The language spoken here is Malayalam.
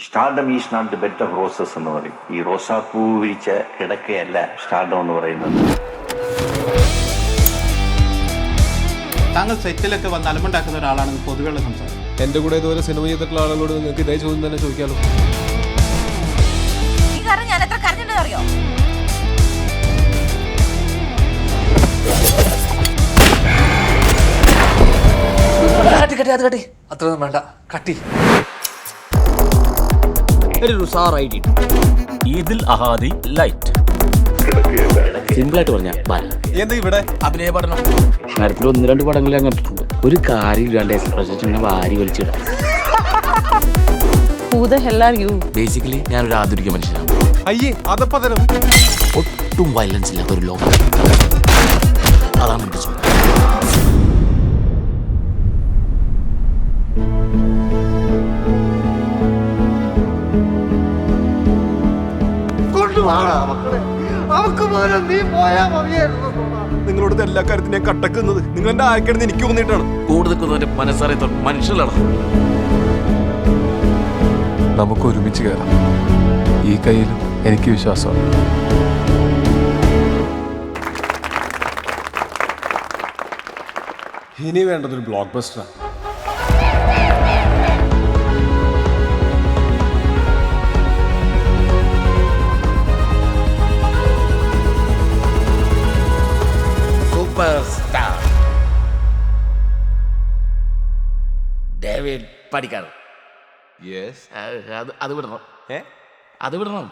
Stardom is not the bed of roses എന്ന് പറയും. ഈ റോസാപ്പൂ വിരിച്ച കിടക്കയല്ല സ്റ്റാർഡം എന്ന് പറയുന്നത്. താങ്കൾ സെറ്റിലൊക്കെ വന്ന് അലമ്പുണ്ടാക്കുന്ന ഒരാളാണെന്ന് പൊതുവെയുള്ള സംസാരം. എന്റെ കൂടെ ഇതുവരെ സിനിമ ചെയ്തിട്ടുള്ള ആളുകളോട് നിങ്ങൾക്ക് ഇതേ ചോദ്യം തന്നെ ചോദിക്കാലോ. ഞാൻ എത്ര കരഞ്ഞിട്ടുണ്ടെന്ന് അറിയോ? അത്രയൊന്നും വേണ്ട, കട്ടി. ഇതിൽ അഹാദി ലൈറ്റ് സിമ്പിളായിട്ട് പറഞ്ഞ എന്താ ഇവിടെ അഭിനയ പഠനം നേരത്തിൽ 1-2 പടങ്ങളിൽ ഞാൻ കണ്ടിട്ടുണ്ട്. ഒരു കാര്യം ഇല്ലാണ്ട് എക്സ്പ്രഷൻ വാരി വലിച്ചിടാം. ബേസിക്കലി ഞാനൊരു ആധുനിക മനുഷ്യനാണ്. അയ്യേ അതപ്പതരം ഒട്ടും വയലൻസ് ഇല്ലാത്ത ഒരു ലോകം, അതാണ് എന്റെ ചോദ്യം. നിങ്ങളോട് എല്ലാ കാര്യത്തിനും ഞാൻ കട്ടക്കുന്നത് നിങ്ങൾ എന്റെ ആയിക്കിടന്ന് എനിക്ക് തോന്നിയിട്ടാണ്. കൂടുതൽ മനസ്സറിയാത്ത മനുഷ്യരാണ്. നമുക്ക് ഒരുമിച്ച് കയറാം. ഈ കയ്യിൽ എനിക്ക് വിശ്വാസമാണ്. ഇനി വേണ്ടതൊരു ബ്ലോക്ക് ബസ്റ്ററാണ്. Super star David Padikkal. അത് വിടണം, അത് വിടണം.